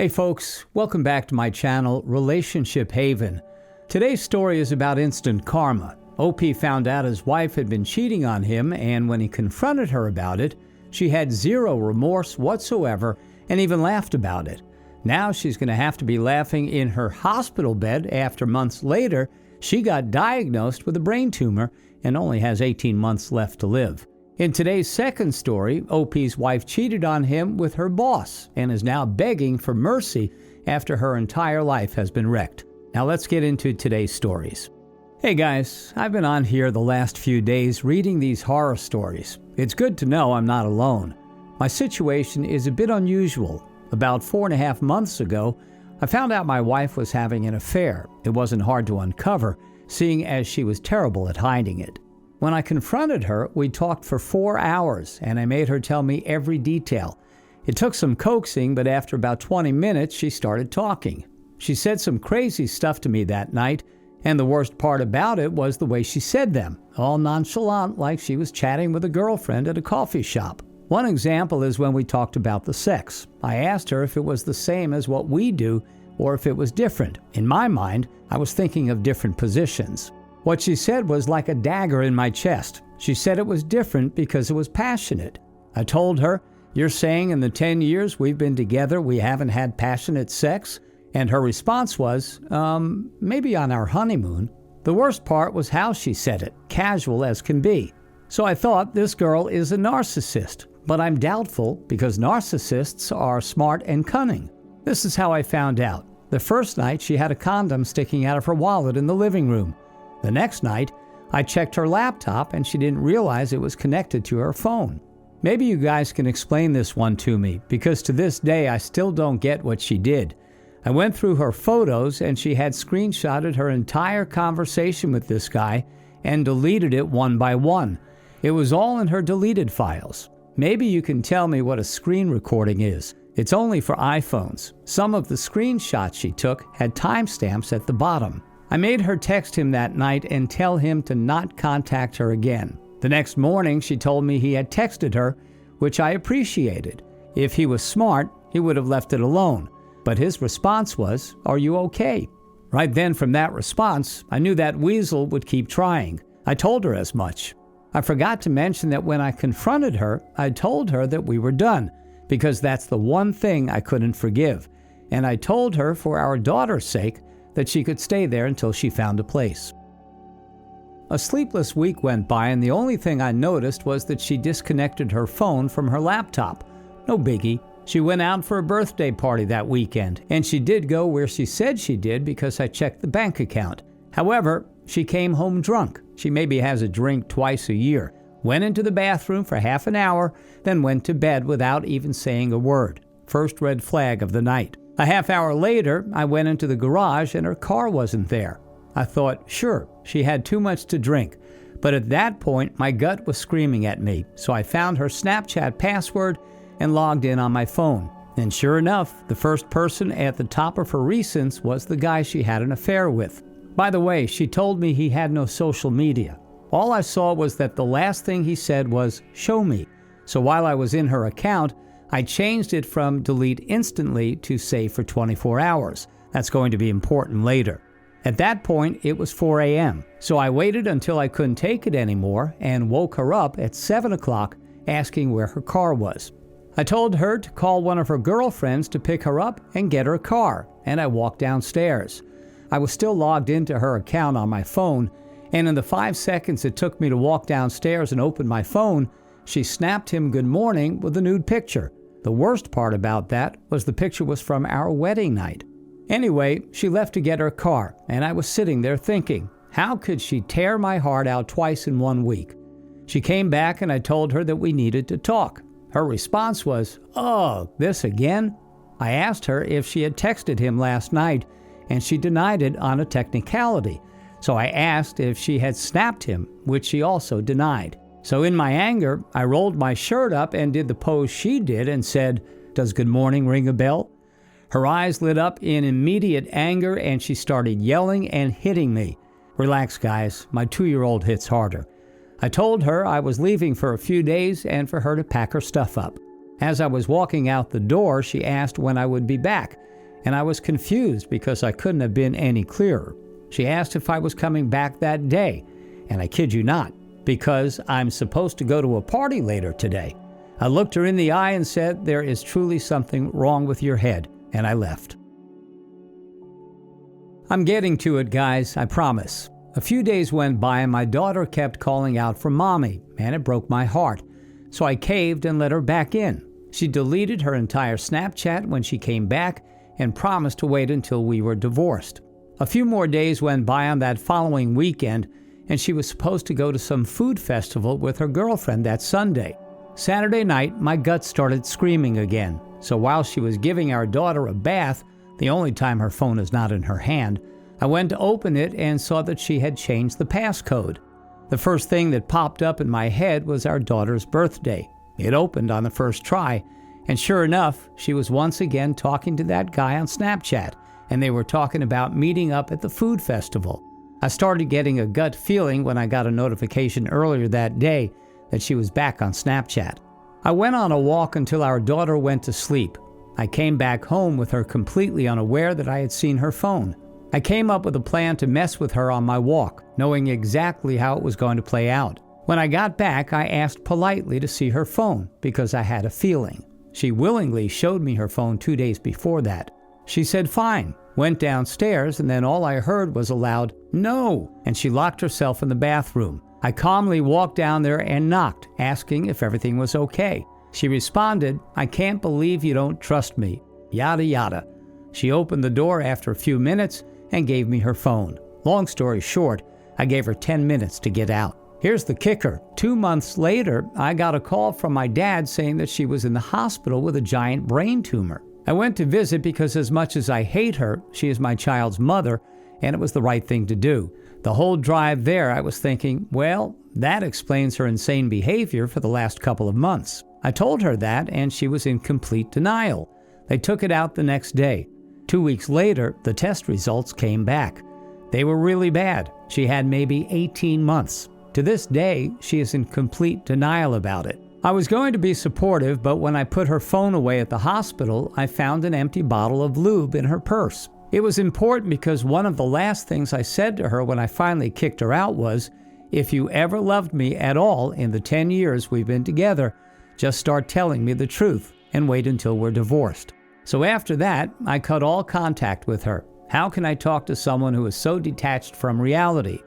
Hey folks, welcome back to my channel, Relationship Haven. Today's story is about instant karma. OP found out his wife had been cheating on him, and when he confronted her about it, she had zero remorse whatsoever and even laughed about it. Now she's going to have to be laughing in her hospital bed after months later she got diagnosed with a brain tumor and only has 18 months left to live. In today's second story, OP's wife cheated on him with her boss and is now begging for mercy after her entire life has been wrecked. Now let's get into today's stories. Hey guys, I've been on here the last few days reading these horror stories. It's good to know I'm not alone. My situation is a bit unusual. About 4.5 months ago, I found out my wife was having an affair. It wasn't hard to uncover, seeing as she was terrible at hiding it. When I confronted her, we talked for 4 hours, and I made her tell me every detail. It took some coaxing, but after about 20 minutes, she started talking. She said some crazy stuff to me that night, and the worst part about it was the way she said them, all nonchalant, like she was chatting with a girlfriend at a coffee shop. One example is when we talked about the sex. I asked her if it was the same as what we do, or if it was different. In my mind, I was thinking of different positions. What she said was like a dagger in my chest. She said it was different because it was passionate. I told her, "You're saying in the 10 years we've been together we haven't had passionate sex?" And her response was, maybe on our honeymoon. The worst part was how she said it, casual as can be. So I thought this girl is a narcissist, but I'm doubtful because narcissists are smart and cunning. This is how I found out. The first night she had a condom sticking out of her wallet in the living room. The next night, I checked her laptop and she didn't realize it was connected to her phone. Maybe you guys can explain this one to me, because to this day I still don't get what she did. I went through her photos and she had screenshotted her entire conversation with this guy and deleted it one by one. It was all in her deleted files. Maybe you can tell me what a screen recording is. It's only for iPhones. Some of the screenshots she took had timestamps at the bottom. I made her text him that night and tell him to not contact her again. The next morning, she told me he had texted her, which I appreciated. If he was smart, he would have left it alone. But his response was, "Are you okay?" Right then from that response, I knew that weasel would keep trying. I told her as much. I forgot to mention that when I confronted her, I told her that we were done, because that's the one thing I couldn't forgive. And I told her for our daughter's sake, that she could stay there until she found a place. A sleepless week went by, and the only thing I noticed was that she disconnected her phone from her laptop. No biggie. She went out for a birthday party that weekend, and she did go where she said she did because I checked the bank account. However, she came home drunk. She maybe has a drink twice a year. Went into the bathroom for half an hour, then went to bed without even saying a word. First red flag of the night. A half hour later, I went into the garage and her car wasn't there. I thought, sure, she had too much to drink. But at that point, my gut was screaming at me, so I found her Snapchat password and logged in on my phone. And sure enough, the first person at the top of her recents was the guy she had an affair with. By the way, she told me he had no social media. All I saw was that the last thing he said was, "Show me." So while I was in her account, I changed it from delete instantly to save for 24 hours. That's going to be important later. At that point, it was 4 a.m., so I waited until I couldn't take it anymore and woke her up at 7 o'clock asking where her car was. I told her to call one of her girlfriends to pick her up and get her car, and I walked downstairs. I was still logged into her account on my phone, and in the 5 seconds it took me to walk downstairs and open my phone, she snapped him good morning with a nude picture. The worst part about that was the picture was from our wedding night. Anyway, she left to get her car, and I was sitting there thinking, how could she tear my heart out twice in 1 week? She came back and I told her that we needed to talk. Her response was, "Oh, this again?" I asked her if she had texted him last night, and she denied it on a technicality. So I asked if she had snapped him, which she also denied. So in my anger, I rolled my shirt up and did the pose she did and said, "Does good morning ring a bell?" Her eyes lit up in immediate anger and she started yelling and hitting me. Relax, guys, my 2-year-old hits harder. I told her I was leaving for a few days and for her to pack her stuff up. As I was walking out the door, she asked when I would be back, and I was confused because I couldn't have been any clearer. She asked if I was coming back that day, and I kid you not, because I'm supposed to go to a party later today. I looked her in the eye and said, "There is truly something wrong with your head," and I left. I'm getting to it, guys, I promise. A few days went by and my daughter kept calling out for mommy, and it broke my heart. So I caved and let her back in. She deleted her entire Snapchat when she came back and promised to wait until we were divorced. A few more days went by on that following weekend, and she was supposed to go to some food festival with her girlfriend that Sunday. Saturday night, my gut started screaming again. So while she was giving our daughter a bath, the only time her phone is not in her hand, I went to open it and saw that she had changed the passcode. The first thing that popped up in my head was our daughter's birthday. It opened on the first try, and sure enough, she was once again talking to that guy on Snapchat, and they were talking about meeting up at the food festival. I started getting a gut feeling when I got a notification earlier that day that she was back on Snapchat. I went on a walk until our daughter went to sleep. I came back home with her completely unaware that I had seen her phone. I came up with a plan to mess with her on my walk, knowing exactly how it was going to play out. When I got back, I asked politely to see her phone because I had a feeling. She willingly showed me her phone 2 days before that. She said fine, went downstairs, and then all I heard was a loud "no," and she locked herself in the bathroom. I calmly walked down there and knocked, asking if everything was okay. She responded, "I can't believe you don't trust me," yada yada. She opened the door after a few minutes and gave me her phone. Long story short, I gave her 10 minutes to get out. Here's the kicker. 2 months later, I got a call from my dad saying that she was in the hospital with a giant brain tumor. I went to visit because as much as I hate her, she is my child's mother, and it was the right thing to do. The whole drive there, I was thinking, well, that explains her insane behavior for the last couple of months. I told her that, and she was in complete denial. They took it out the next day. 2 weeks later, the test results came back. They were really bad. She had maybe 18 months. To this day, she is in complete denial about it. I was going to be supportive, but when I put her phone away at the hospital, I found an empty bottle of lube in her purse. It was important because one of the last things I said to her when I finally kicked her out was, "If you ever loved me at all in the 10 years we've been together, just start telling me the truth and wait until we're divorced." So after that, I cut all contact with her. How can I talk to someone who is so detached from reality?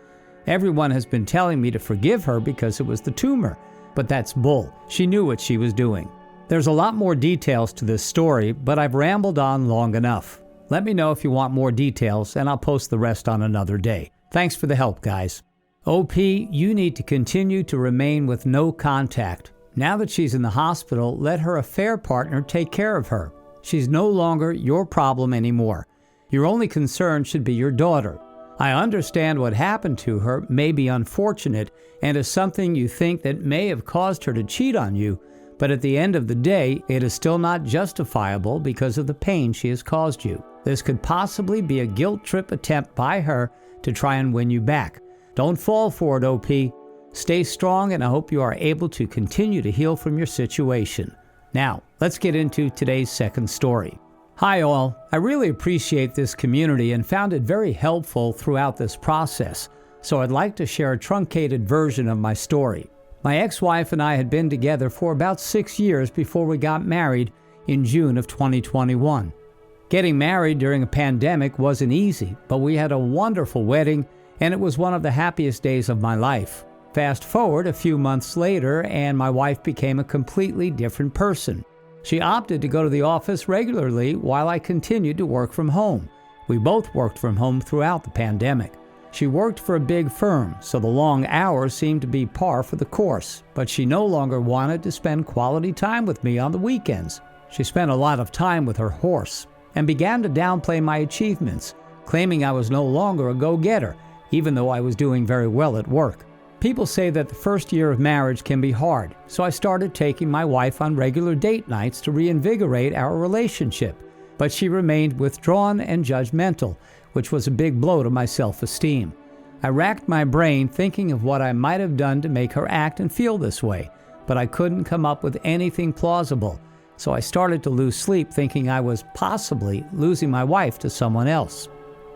Everyone has been telling me to forgive her because it was the tumor, but that's bull. She knew what she was doing. There's a lot more details to this story, but I've rambled on long enough. Let me know if you want more details, and I'll post the rest on another day. Thanks for the help, guys. OP, you need to continue to remain with no contact. Now that she's in the hospital, let her affair partner take care of her. She's no longer your problem anymore. Your only concern should be your daughter. I understand what happened to her may be unfortunate and is something you think that may have caused her to cheat on you, but at the end of the day, it is still not justifiable because of the pain she has caused you. This could possibly be a guilt trip attempt by her to try and win you back. Don't fall for it, OP. Stay strong, and I hope you are able to continue to heal from your situation. Now, let's get into today's second story. Hi all, I really appreciate this community and found it very helpful throughout this process, so I'd like to share a truncated version of my story. My ex-wife and I had been together for about 6 years before we got married in June of 2021. Getting married during a pandemic wasn't easy, but we had a wonderful wedding and it was one of the happiest days of my life. Fast forward a few months later and my wife became a completely different person. She opted to go to the office regularly while I continued to work from home. We both worked from home throughout the pandemic. She worked for a big firm, so the long hours seemed to be par for the course, but she no longer wanted to spend quality time with me on the weekends. She spent a lot of time with her horse and began to downplay my achievements, claiming I was no longer a go-getter, even though I was doing very well at work. People say that the first year of marriage can be hard, so I started taking my wife on regular date nights to reinvigorate our relationship, but she remained withdrawn and judgmental, which was a big blow to my self-esteem. I racked my brain thinking of what I might have done to make her act and feel this way, but I couldn't come up with anything plausible. so I started to lose sleep thinking I was possibly losing my wife to someone else.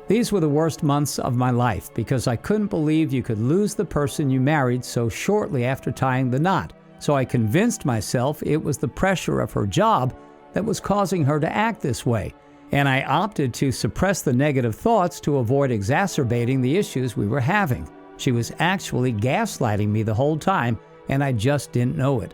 These were the worst months of my life because I couldn't believe you could lose the person you married so shortly after tying the knot. So I convinced myself it was the pressure of her job that was causing her to act this way, and I opted to suppress the negative thoughts to avoid exacerbating the issues we were having. She was actually gaslighting me the whole time, and I just didn't know it.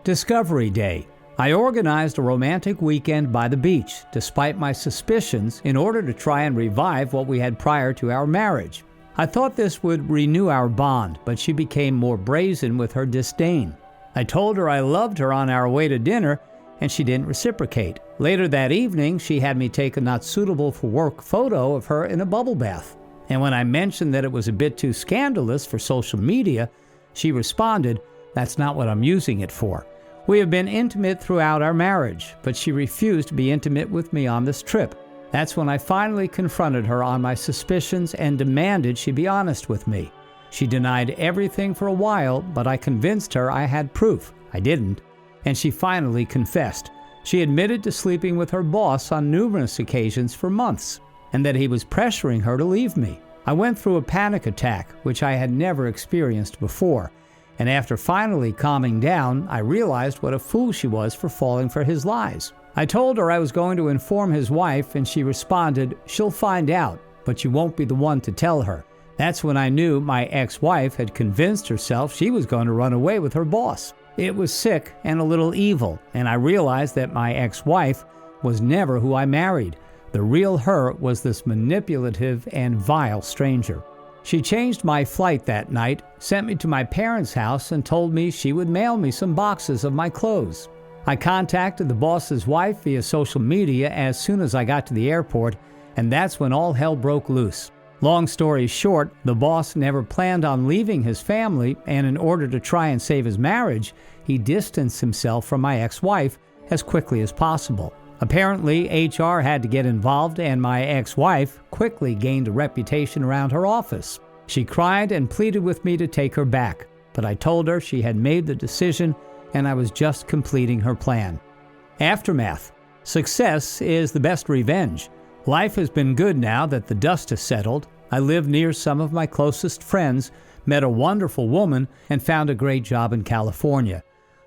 Discovery Day. I organized a romantic weekend by the beach, despite my suspicions, in order to try and revive what we had prior to our marriage. I thought this would renew our bond, but she became more brazen with her disdain. I told her I loved her on our way to dinner, and she didn't reciprocate. Later that evening, she had me take a not suitable for work photo of her in a bubble bath. And when I mentioned that it was a bit too scandalous for social media, she responded, "That's not what I'm using it for." We have been intimate throughout our marriage, but she refused to be intimate with me on this trip. That's when I finally confronted her on my suspicions and demanded she be honest with me. She denied everything for a while, but I convinced her I had proof. I didn't. And she finally confessed. She admitted to sleeping with her boss on numerous occasions for months, and that he was pressuring her to leave me. I went through a panic attack, which I had never experienced before. And after finally calming down, I realized what a fool she was for falling for his lies. I told her I was going to inform his wife, and she responded, "She'll find out, but you won't be the one to tell her." That's when I knew my ex-wife had convinced herself she was going to run away with her boss. It was sick and a little evil, and I realized that my ex-wife was never who I married. The real her was this manipulative and vile stranger. She changed my flight that night, sent me to my parents' house, and told me she would mail me some boxes of my clothes. I contacted the boss's wife via social media as soon as I got to the airport, and that's when all hell broke loose. Long story short, the boss never planned on leaving his family, and in order to try and save his marriage, he distanced himself from my ex-wife as quickly as possible. Apparently, HR had to get involved, and my ex-wife quickly gained a reputation around her office. She cried and pleaded with me to take her back, but I told her she had made the decision and I was just completing her plan. Aftermath. Success is the best revenge. Life has been good now that the dust has settled. I live near some of my closest friends, met a wonderful woman, and found a great job in California.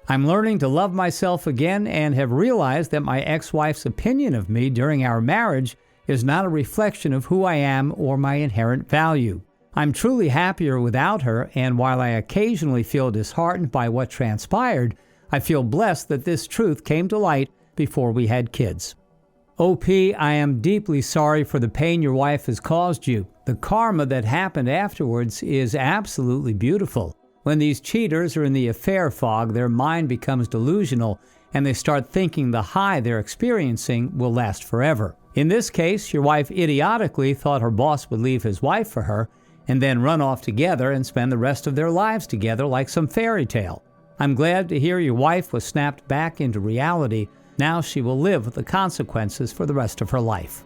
I'm learning to love myself again and have realized that my ex-wife's opinion of me during our marriage is not a reflection of who I am or my inherent value. I'm truly happier without her, and while I occasionally feel disheartened by what transpired, I feel blessed that this truth came to light before we had kids. OP, I am deeply sorry for the pain your wife has caused you. The karma that happened afterwards is absolutely beautiful. When these cheaters are in the affair fog, their mind becomes delusional, and they start thinking the high they're experiencing will last forever. In this case, your wife idiotically thought her boss would leave his wife for her, and then run off together and spend the rest of their lives together like some fairy tale. I'm glad to hear your wife was snapped back into reality. Now she will live with the consequences for the rest of her life.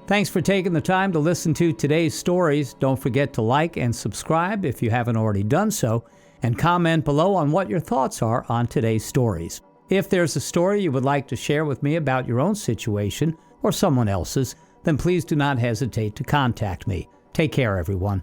Thanks for taking the time to listen to today's stories. Don't forget to like and subscribe if you haven't already done so, and comment below on what your thoughts are on today's stories. If there's a story you would like to share with me about your own situation or someone else's, then please do not hesitate to contact me. Take care, everyone.